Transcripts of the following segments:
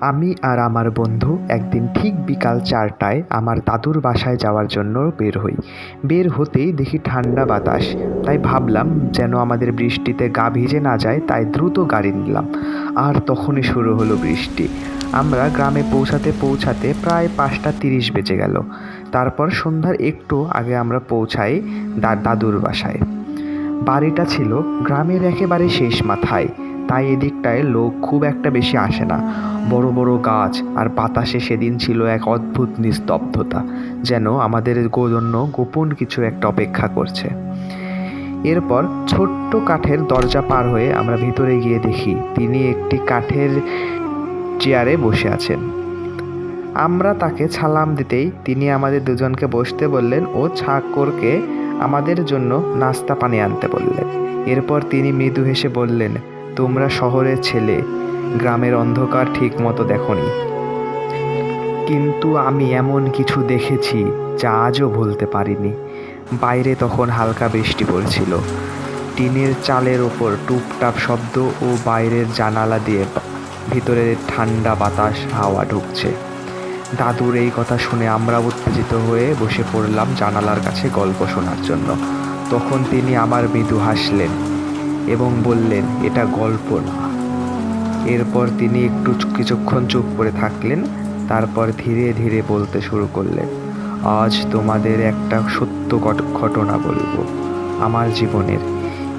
আমি আর আমার বন্ধু একদিন ঠিক বিকাল 4টায় আমার দাদুর বাসায় যাওয়ার জন্য বের হই। বের হতেই দেখি ঠান্ডা বাতাস, তাই ভাবলাম যেন আমাদের বৃষ্টিতে গা ভিজে না যায়, তাই দ্রুত গাড়ি নিলাম। আর তখনই শুরু হলো বৃষ্টি। আমরা গ্রামে পৌঁছাতে পৌঁছাতে প্রায় 5টা 30 বেজে গেল। তারপর সন্ধ্যার একটু আগে আমরা পৌঁছাই দাদুর বাসায়। বাড়িটা ছিল গ্রামের একেবারে শেষ মাথায়, তাই এদিকটায় লোক খুব একটা বেশি আসে না। বড় বড় গাছ আর বাতাসে সেদিন ছিল এক অদ্ভুত নিস্তব্ধতা, যেন আমাদের জন্য গোপন কিছু একটা অপেক্ষা করছে। এরপর ছোট্ট কাঠের দরজা পার হয়ে আমরা ভিতরে গিয়ে দেখি তিনি একটি কাঠের চেয়ারে বসে আছেন। আমরা তাকে সালাম দিতেই তিনি আমাদের দুজনকে বসতে বললেন ও চাকরকে আমাদের জন্য নাস্তা পানি আনতে বললেন। এরপর তিনি মৃদু হেসে বললেন, তোমরা শহরের ছেলে, গ্রামের অন্ধকার ঠিক মতো দেখোনি, কিন্তু আমি এমন কিছু দেখেছি যা আজও ভুলতে পারিনি। বাইরে তখন হালকা বৃষ্টি পড়ছিল। টিনের চালের ওপর টুপটাপ শব্দ ও বাইরের জানালা দিয়ে ভিতরে ঠান্ডা বাতাস হাওয়া ঢুকছে। দাদুর এই কথা শুনে আমরা উত্তেজিত হয়ে বসে পড়লাম জানালার কাছে গল্প শোনার জন্য। তখন তিনি আবার মৃদু হাসলেন এবং বললেন, এটা গল্প না। এরপর তিনি একটু কিছুক্ষণ চুপ করে থাকলেন, তারপর ধীরে ধীরে বলতে শুরু করলেন, আজ তোমাদের একটা সত্য ঘটনা বলবো, আমার জীবনের।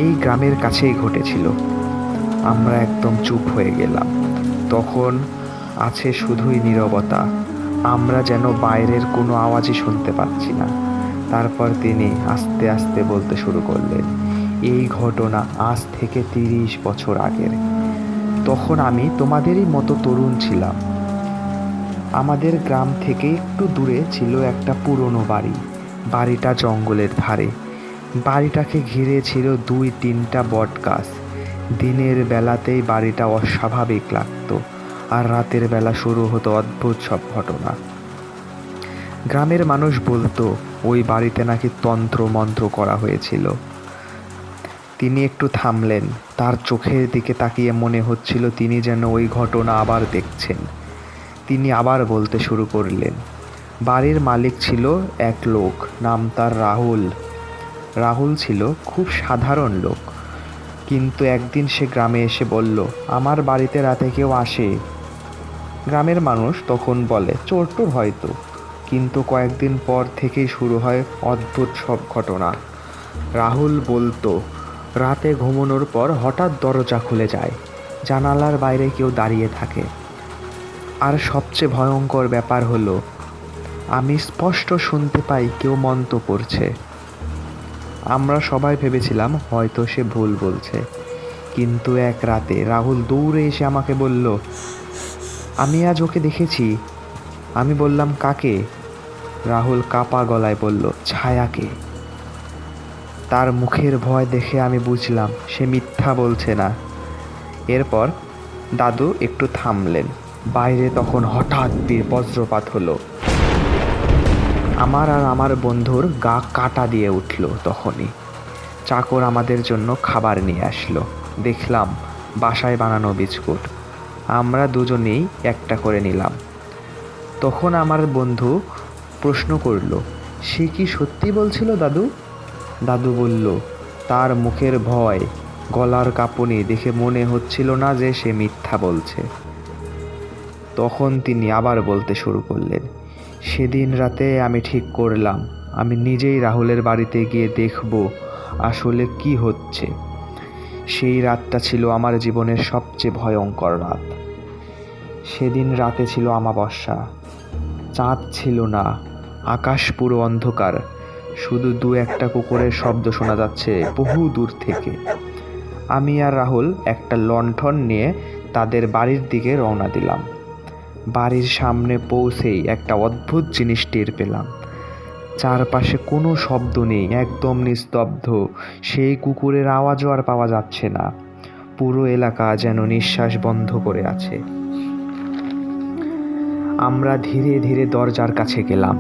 এই গ্রামের কাছেই ঘটেছিল। আমরা একদম চুপ হয়ে গেলাম। তখন আছে শুধুই নীরবতা। আমরা যেন বাইরের কোনো আওয়াজই শুনতে পাচ্ছি না। তারপর তিনি আস্তে আস্তে বলতে শুরু করলেন, এই ঘটনা আজ থেকে 30 বছর আগের। তখন আমি তোমাদেরই মতো তরুণ ছিলাম। আমাদের গ্রাম থেকে একটু দূরে ছিল একটা পুরনো বাড়ি। বাড়িটা জঙ্গলের ধারে। বাড়িটাকে ঘিরে ছিল 2-3টা বট গাছ। দিনের বেলাতেই বাড়িটা অস্বাভাবিক লাগতো, আর রাতের বেলা শুরু হতো অদ্ভুত সব ঘটনা। গ্রামের মানুষ বলতো ওই বাড়িতে নাকি তন্ত্র মন্ত্র করা হয়েছিল। তিনি একটু থামলেন। তার চোখের দিকে তাকিয়ে মনে হচ্ছিল তিনি যেন ওই ঘটনা আবার দেখছেন। তিনি আবার বলতে শুরু করলেন, বাড়ির মালিক ছিল এক লোক, নাম তার রাহুল। রাহুল ছিল খুব সাধারণ লোক, কিন্তু একদিন সে গ্রামে এসে বলল, আমার বাড়িতে রাতে কেউ আসে। গ্রামের মানুষ তখন বলে চোর টোর হয়তো, কিন্তু কয়েকদিন পর থেকেই শুরু হয় অদ্ভুত সব ঘটনা। রাহুল বলতো, রাতে ঘুমানোর পর হঠাৎ দরজা খুলে যায়, জানালার বাইরে কেউ দাঁড়িয়ে থাকে। আর সবচেয়ে ভয়ঙ্কর ব্যাপার হলো, আমি স্পষ্ট শুনতে পাই কেউ মন্ত্র পড়ছে। আমরা সবাই ভেবেছিলাম হয়তো সে ভুল বলছে, কিন্তু এক রাতে রাহুল দৌড়ে এসে আমাকে বলল, আমি আজ ওকে দেখেছি। আমি বললাম, কাকে? রাহুল কাপা গলায় বলল, ছায়াকে। তার মুখের ভয় দেখে আমি বুঝলাম সে মিথ্যা বলছে না। এরপর দাদু একটু থামলেন। বাইরে তখন হঠাৎ বজ্রপাত হলো। আমার আর আমার বন্ধুর গা কাটা দিয়ে উঠল। তখনই চাকর আমাদের জন্য খাবার নিয়ে আসলো। দেখলাম বাসায় বানানো বিস্কুট। আমরা দুজনেই একটা করে নিলাম। তখন আমার বন্ধু প্রশ্ন করল, সে কি সত্যি বলছিল দাদু? দাদু বলল, তার মুখের ভয়, গলার কাঁপুনি দেখে মনে হচ্ছিল না যে সে মিথ্যা বলছে। তখন তিনি আবার বলতে শুরু করলেন, সেদিন রাতে আমি ঠিক করলাম আমি নিজেই রাহুলের বাড়িতে গিয়ে দেখব আসলে কি হচ্ছে। সেই রাতটা ছিল আমার জীবনের সবচেয়ে ভয়ঙ্কর রাত। সেদিন রাতে ছিল অমাবস্যা। চাঁদ ছিল না, আকাশ পুরো অন্ধকার। শুধু 2-1টা কুকুরের শব্দ শোনা যাচ্ছে বহু দূর থেকে। আমি আর রাহুল একটা লণ্ঠন নিয়ে তাদের বাড়ির দিকে রওনা দিলাম। বাড়ির সামনে পৌঁছেই একটা অদ্ভুত জিনিস টের পেলাম। চারপাশে কোনো শব্দ নেই, একদম নিস্তব্ধ। সেই কুকুরের আওয়াজও আর পাওয়া যাচ্ছে না। পুরো এলাকা যেন নিঃশ্বাস বন্ধ করে আছে। আমরা ধীরে ধীরে দরজার কাছে গেলাম।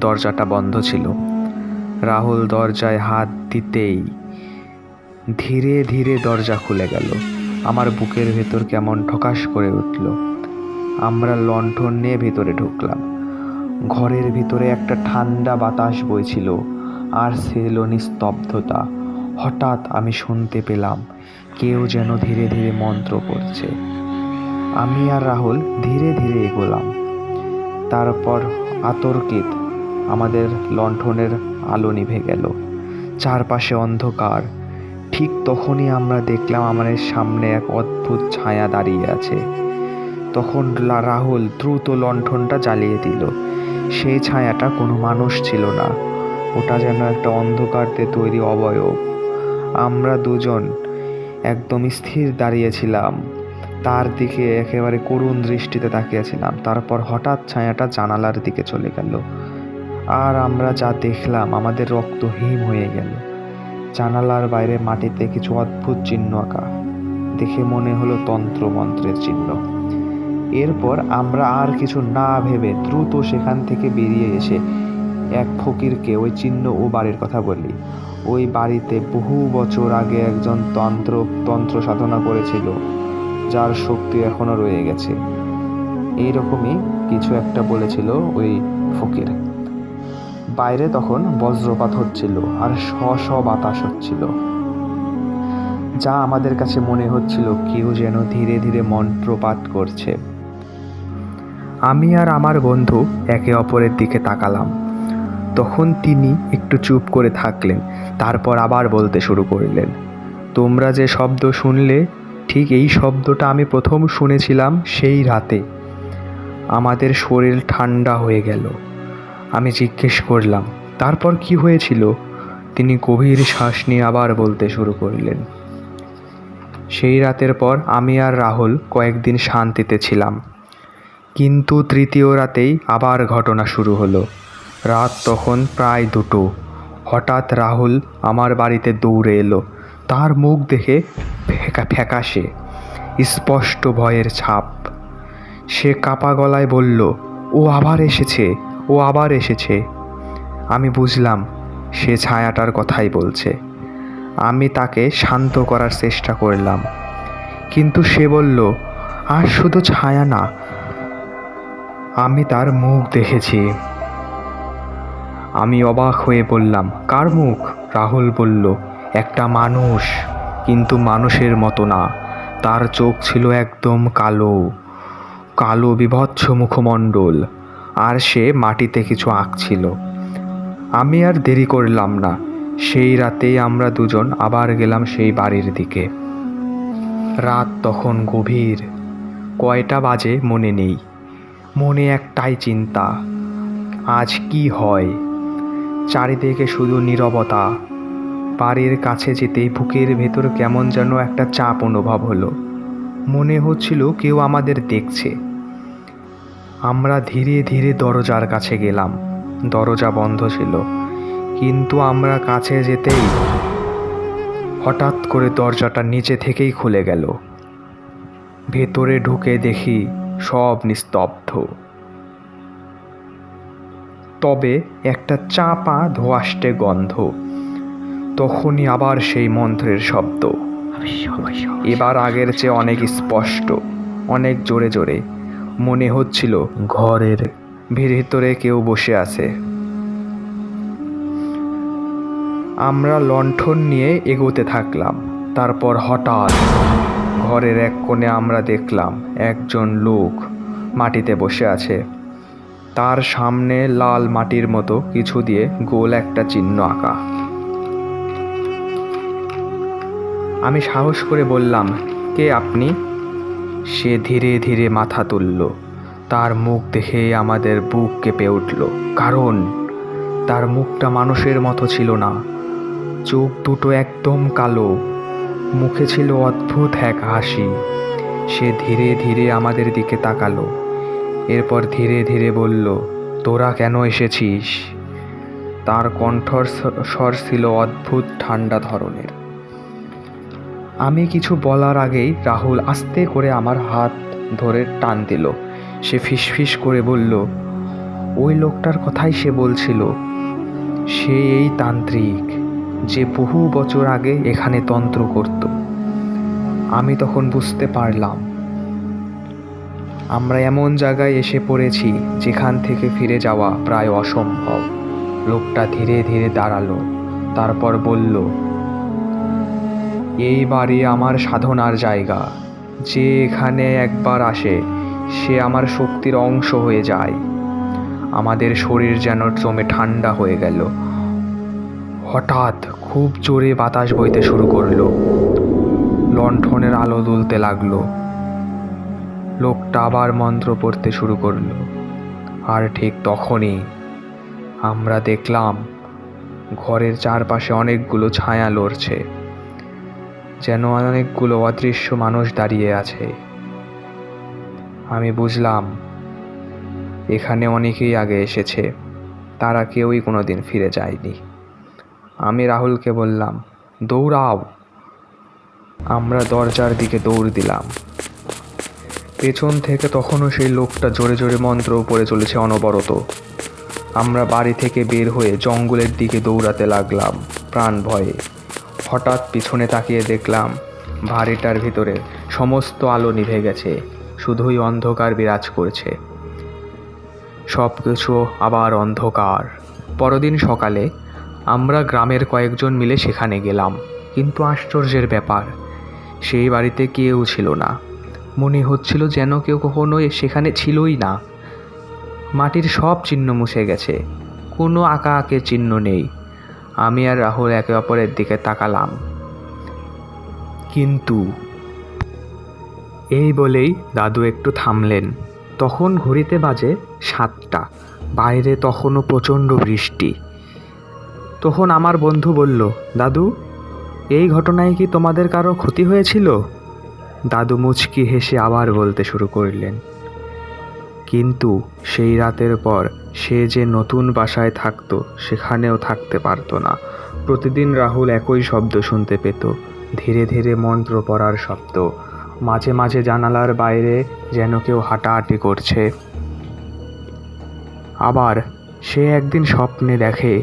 দরজাটা বন্ধ ছিল। রাহুল দরজায় হাত দিতেই ধীরে ধীরে দরজা খুলে গেল। আমার বুকের ভেতর কেমন ঠকাস করে উঠল। আমরা লণ্ঠন নিয়ে ভেতরে ঢুকলাম। ঘরের ভিতরে একটা ঠান্ডা বাতাস বইছিল, আর ছিল নিস্তব্ধতা। হঠাৎ আমি শুনতে পেলাম কেউ যেন ধীরে ধীরে মন্ত্র পড়ছে। আমি আর রাহুল ধীরে ধীরে এগোলাম। তারপর আতর্কিত আমাদের লণ্ঠনের আলো নিভে গেল, চারপাশে অন্ধকার। ঠিক তখনই আমরা দেখলাম আমাদের সামনে এক অদ্ভুত ছায়া দাঁড়িয়ে আছে। তখন রাহুল দ্রুত লণ্ঠনটা জ্বালিয়ে দিল। সেই ছায়াটা কোনো মানুষ ছিল না, ওটা যেন একটা অন্ধকারতে তৈরি অবয়ব। আমরা দুজন একদম স্থির দাঁড়িয়েছিলাম, তার দিকে একেবারে করুণ দৃষ্টিতে তাকিয়েছিলাম। তারপর হঠাৎ ছায়াটা জানালার দিকে চলে গেল, আর আমরা যা দেখলাম আমাদের রক্ত হিম হয়ে গেল। জানালার বাইরে মাটিতে কিছু অদ্ভুত চিহ্ন আঁকা, দেখে মনে হলো তন্ত্র মন্ত্রের চিহ্ন। এরপর আমরা আর কিছু না ভেবে দ্রুত সেখান থেকে বেরিয়ে এসে এক ফকিরকে ওই চিহ্ন ও বাড়ির কথা বলি। ওই বাড়িতে বহু বছর আগে একজন তন্ত্র সাধনা করেছিল, যার শক্তি এখনো রয়ে গেছে। এইরকমই কিছু একটা বলেছিল ওই ফকির। বাইরে তখন বজ্রপাত হচ্ছিল আর শ বাতাস হচ্ছিল, যা আমাদের কাছে মনে হচ্ছিল কেউ যেন ধীরে ধীরে মন্ত্রপাঠ করছে। আমি আর আমার বন্ধু একে অপরের দিকে তাকালাম। তখন তিনি একটু চুপ করে থাকলেন, তারপর আবার বলতে শুরু করলেন, তোমরা যে শব্দ শুনলে, ঠিক এই শব্দটা আমি প্রথম শুনেছিলাম সেই রাতে। আমাদের শরীর ঠান্ডা হয়ে গেল। আমি জিজ্ঞেস করলাম, তারপর কি হয়েছিল? তিনি গভীর শ্বাস নিয়ে আবার বলতে শুরু করলেন, সেই রাতের পর আমি আর রাহুল কয়েকদিন শান্তিতে ছিলাম, কিন্তু তৃতীয় রাতেই আবার ঘটনা শুরু হলো। রাত তখন প্রায় 2টো। হঠাৎ রাহুল আমার বাড়িতে দৌড়ে এলো। তার মুখ দেখে ফ্যাকাশে, স্পষ্ট ভয়ের ছাপ। সে কাপা গলায় বলল, ও আবার এসেছে, ও আবার এসেছে। আমি বুঝলাম সে ছায়াটার কথাই বলছে। আমি তাকে শান্ত করার চেষ্টা করলাম, কিন্তু সে বলল, আর শুধু ছায়া না, আমি তার মুখ দেখেছি। আমি অবাক হয়ে বললাম, কার মুখ? রাহুল বলল, একটা মানুষ, কিন্তু মানুষের মতো না। তার চোখ ছিল একদম কালো কালো, বিভৎস মুখমণ্ডল, আর সে মাটিতে কিছু আঁকছিল। আমি আর দেরি করলাম না, সেই রাতেই আমরা দুজন আবার গেলাম সেই বাড়ির দিকে। রাত তখন গভীর, কয়টা বাজে মনে নেই। মনে একটাই চিন্তা, আজ কি হয়। চারিদিকে শুধু নীরবতা। বাড়ির কাছে যেতেই বুকের ভেতর কেমন যেন একটা চাপ অনুভব হলো। মনে হচ্ছিল কেউ আমাদের দেখছে। আমরা ধীরে ধীরে দরজার কাছে গেলাম। দরজা বন্ধ ছিল, কিন্তু আমরা কাছে যেতেই হঠাৎ করে দরজাটা নিচে থেকেই খুলে গেল। ভেতরে ঢুকে দেখি সব নিস্তব্ধ, তবে একটা চাপা ধোঁয়াশটে গন্ধ। তখনই আবার সেই মন্ত্রের শব্দ, এবার আগের চেয়ে অনেক স্পষ্ট, অনেক জোরে জোরে। মনে হচ্ছিল ঘরের ভেতরে কেউ বসে আছে। আমরা লণ্ঠন নিয়ে এগোতে থাকলাম। তারপর হঠাৎ ঘরের এক কোণে আমরা দেখলাম একজন লোক মাটিতে বসে আছে। তার সামনে লাল মাটির মতো কিছু দিয়ে গোল একটা চিহ্ন আঁকা। আমি সাহস করে বললাম, কে আপনি? সে ধীরে ধীরে মাথা তুলল। তার মুখ দেখে আমাদের বুক কেঁপে উঠল, কারণ তার মুখটা মানুষের মতো ছিল না। চোখ দুটো একদম কালো, মুখে ছিল অদ্ভুত এক হাসি। সে ধীরে ধীরে আমাদের দিকে তাকালো, এরপর ধীরে ধীরে বলল, তোরা কেন এসেছিস? তার কণ্ঠস্বর ছিল অদ্ভুত ঠান্ডা ধরনের। আমি কিছু বলার আগেই রাহুল আস্তে করে আমার হাত ধরে টান দিল। সে ফিসফিস করে বলল, ওই লোকটার কথাই সে বলছিল। সে এই তান্ত্রিক, যে বহু বছর আগে এখানে তন্ত্র করত। আমি তখন বুঝতে পারলাম আমরা এমন জায়গায় এসে পড়েছি যেখান থেকে ফিরে যাওয়া প্রায় অসম্ভব। লোকটা ধীরে ধীরে দাঁড়ালো, তারপর বলল, এই বাড়ি আমার সাধনার জায়গা। যে এখানে একবার আসে সে আমার শক্তির অংশ হয়ে যায়। আমাদের শরীর যেন জমে ঠান্ডা হয়ে গেল। হঠাৎ খুব জোরে বাতাস বইতে শুরু করলো। লণ্ঠনের আলো জ্বলতে লাগলো। লোকটা আবার মন্ত্র পড়তে শুরু করলো। আর ঠিক তখনই আমরা দেখলাম ঘরের চারপাশে অনেকগুলো ছায়া লড়ছে, যেন অনেকগুলো অদৃশ্য মানুষ দাঁড়িয়ে আছে। আমি বুঝলাম এখানে অনেকেই আগে এসেছে, তারা কেউই কোনোদিন ফিরে যায়নি। আমি রাহুলকে বললাম, দৌড়াও। আমরা দরজার দিকে দৌড় দিলাম। পেছন থেকে তখনও সেই লোকটা জোরে জোরে মন্ত্র পড়ে চলেছে অনবরত। আমরা বাড়ি থেকে বের হয়ে জঙ্গলের দিকে দৌড়াতে লাগলাম প্রাণ ভয়ে। হঠাৎ পিছনে তাকিয়ে দেখলাম বাড়িটার ভিতরে সমস্ত আলো নিভে গেছে, শুধুই অন্ধকার বিরাজ করছে। সব কিছু আবার অন্ধকার। পরদিন সকালে আমরা গ্রামের কয়েকজন মিলে সেখানে গেলাম, কিন্তু আশ্চর্যের ব্যাপার, সেই বাড়িতে কেউ ছিল না। মনে হচ্ছিল যেন কেউ কখনো সেখানে ছিলই না। মাটির সব চিহ্ন মুছে গেছে, কোনো আঁকা আঁকের চিহ্ন নেই। আমি আর রাহুল একে অপরের দিকে তাকালাম। কিন্তু এই বলেই দাদু একটু থামলেন। তখন ঘড়িতে বাজে 7টা। বাইরে তখনও প্রচণ্ড বৃষ্টি। তখন আমার বন্ধু বলল, দাদু, এই ঘটনায় কি তোমাদের কারো ক্ষতি হয়েছিল? দাদু মুচকি হেসে আবার বলতে শুরু করলেন, কিন্তু সেই রাতের পর সে যে নতুন বাসায় থাকতো সেখানেও থাকতে পারতো না। প্রতিদিন রাহুল একই শব্দ শুনতে পেত, ধীরে ধীরে মন্ত্র পড়ার শব্দ। মাঝে মাঝে জানালার বাইরে যেন কেউ হাঁটাহাঁটি করছে। আবার সে একদিন স্বপ্নে দেখে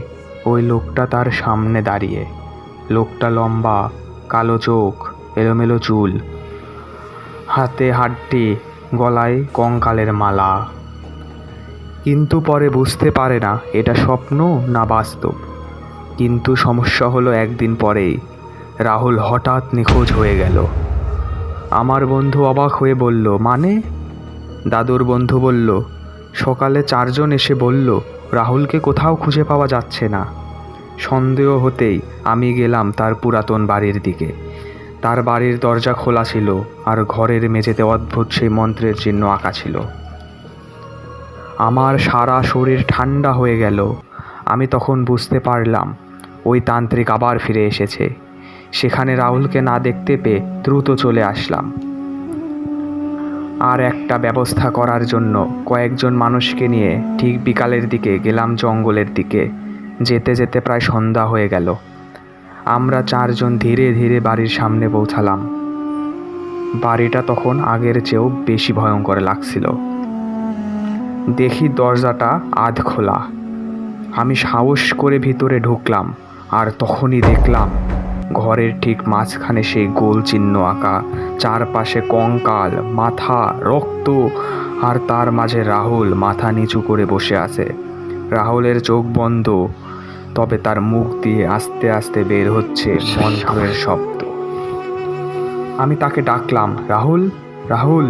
ওই লোকটা তার সামনে দাঁড়িয়ে। লোকটা লম্বা, কালো চোখ, এলোমেলো চুল, হাতে হাড্ডি, গলায় কঙ্কালের মালা। কিন্তু পরে বুঝতে পারে না এটা স্বপ্ন না বাস্তব। কিন্তু সমস্যা হলো একদিন পরেই রাহুল হঠাৎ নিখোঁজ হয়ে গেল। আমার বন্ধু অবাক হয়ে বলল, মানে? দাদুর বন্ধু বলল, সকালে 4 জন এসে বলল রাহুলকে কোথাও খুঁজে পাওয়া যাচ্ছে না। সন্দেহ হতেই আমি গেলাম তার পুরাতন বাড়ির দিকে। তার বাড়ির দরজা খোলা ছিল আর ঘরের মেঝেতে অদ্ভুত সেই মন্ত্রের চিহ্ন আঁকা ছিল। আমার সারা শরীর ঠান্ডা হয়ে গেল। আমি তখন বুঝতে পারলাম ওই তান্ত্রিক আবার ফিরে এসেছে। সেখানে রাহুলকে না দেখতে পেয়ে দ্রুত চলে আসলাম। আর একটা ব্যবস্থা করার জন্য কয়েকজন মানুষকে নিয়ে ঠিক বিকালের দিকে গেলাম জঙ্গলের দিকে। যেতে যেতে প্রায় সন্ধ্যা হয়ে গেল। আমরা 4 জন ধীরে ধীরে বাড়ির সামনে পৌঁছালাম। বাড়িটা তখন আগের চেয়েও বেশি ভয়ঙ্কর লাগছিল। দেখি দরজাটা আধ খোলা। আমি সাহস করে ভিতরে ঢুকলাম, আর তখনই দেখলাম ঘরের ঠিক মাঝখানে সেই গোল চিহ্ন আঁকা, চারপাশে কঙ্কাল, মাথা, রক্ত, আর তার মাঝে রাহুল মাথা নিচু করে বসে আছে। রাহুলের চোখ বন্ধ, তবে তার মুখ দিয়ে আস্তে আস্তে বের হচ্ছে মন্ত্রের শব্দ। আমি তাকে ডাকলাম, রাহুল, রাহুল,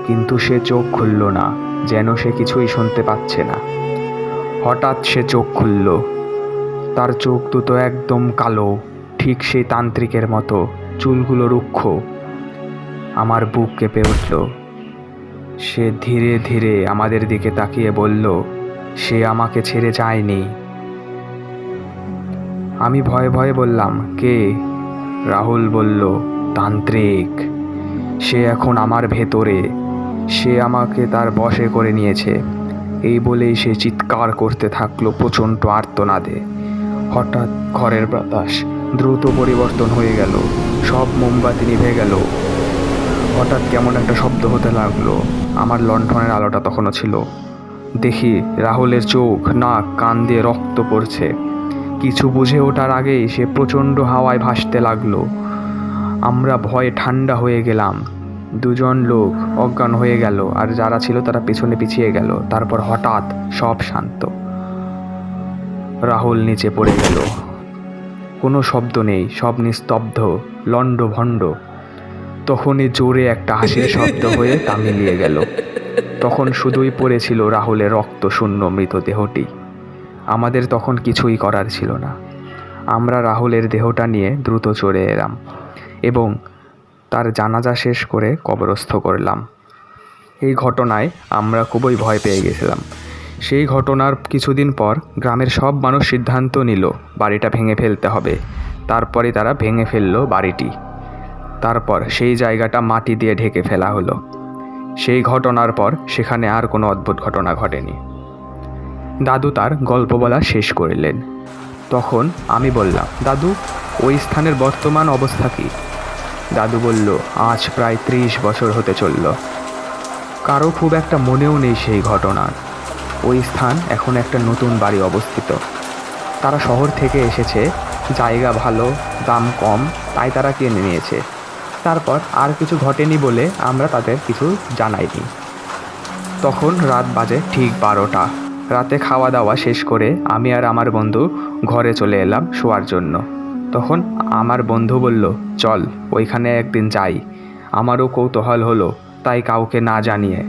কিন্তু সে চোখ খুলল না, যেন সে কিছুই শুনতে পাচ্ছে না। হঠাৎ সে চোখ খুলল। তার চোখ দুটো একদম কালো, ঠিক সেই তান্ত্রিকের মতো, চুলগুলো রুক্ষ। আমার বুক কেঁপে উঠল। সে ধীরে ধীরে আমাদের দিকে তাকিয়ে বলল, সে আমাকে ছেড়ে যায়নি। আমি ভয়ে ভয়ে বললাম, কে? রাহুল বলল, তান্ত্রিক। সে এখন আমার ভেতরে, সে আমাকে তার বশে করে নিয়েছে। এই বলেই সে চিৎকার করতে থাকলো প্রচণ্ড আর্তনাদে। হঠাৎ ঘরের বাতাস দ্রুত পরিবর্তন হয়ে গেল, সব মোমবাতি নিভে গেল। হঠাৎ কেমন একটা শব্দ হতে লাগলো। আমার লণ্ঠনের আলোটা তখনও ছিল। দেখি রাহুলের চোখ, নাক, কান দিয়ে রক্ত পড়ছে। কিছু বুঝে ওঠার আগেই সে প্রচণ্ড হাওয়ায় ভাসতে লাগলো। আমরা ভয়ে ঠান্ডা হয়ে গেলাম। দুজন লোক অজ্ঞান হয়ে গেল, আর যারা ছিল তারা পেছনে পিছিয়ে গেল। তারপর হঠাৎ সব শান্ত। রাহুল নিচে পড়ে গেল। কোনো শব্দ নেই, সব নিস্তব্ধ, লণ্ডভণ্ড। তখনই জোরে একটা হাসির শব্দ হয়ে তা মিলিয়ে গেল। তখন শুধুই পড়েছিল রাহুলের রক্তশূন্য মৃতদেহটি। আমাদের তখন কিছুই করার ছিল না। আমরা রাহুলের দেহটা নিয়ে দ্রুত চলে এলাম এবং তার জানাজা শেষ করে কবরস্থ করলাম। এই ঘটনায় আমরা খুবই ভয় পেয়ে গেছিলাম। সেই ঘটনার কিছুদিন পর গ্রামের সব মানুষ সিদ্ধান্ত নিল বাড়িটা ভেঙে ফেলতে হবে। তারপরে তারা ভেঙে ফেললো বাড়িটি। তারপর সেই জায়গাটা মাটি দিয়ে ঢেকে ফেলা হলো। সেই ঘটনার পর সেখানে আর কোনো অদ্ভুত ঘটনা ঘটেনি। দাদু তার গল্প বলা শেষ করলেন। তখন আমি বললাম, দাদু, ওই স্থানের বর্তমান অবস্থা কী? দাদু বলল, আজ প্রায় 30 বছর হতে চলল। কারো খুব একটা মনেও নেই সেই ঘটনার। ওই স্থান এখন একটা নতুন বাড়ি অবস্থিত। তারা শহর থেকে এসেছে, জায়গা ভালো, দাম কম, তাই তারা কিনে নিয়েছে। তারপর আর কিছু ঘটেনি বলে আমরা তাদের কিছু জানাইনি। তখন রাত বাজে ঠিক 12টা। রাতে খাওয়া দাওয়া শেষ করে আমি আর আমার বন্ধু ঘরে চলে এলাম শোয়ার জন্য। তখন আমার বন্ধু বলল, চল ওইখানে একদিন যাই। আমারও কৌতূহল হলো, তাই কাউকে না জানিয়ে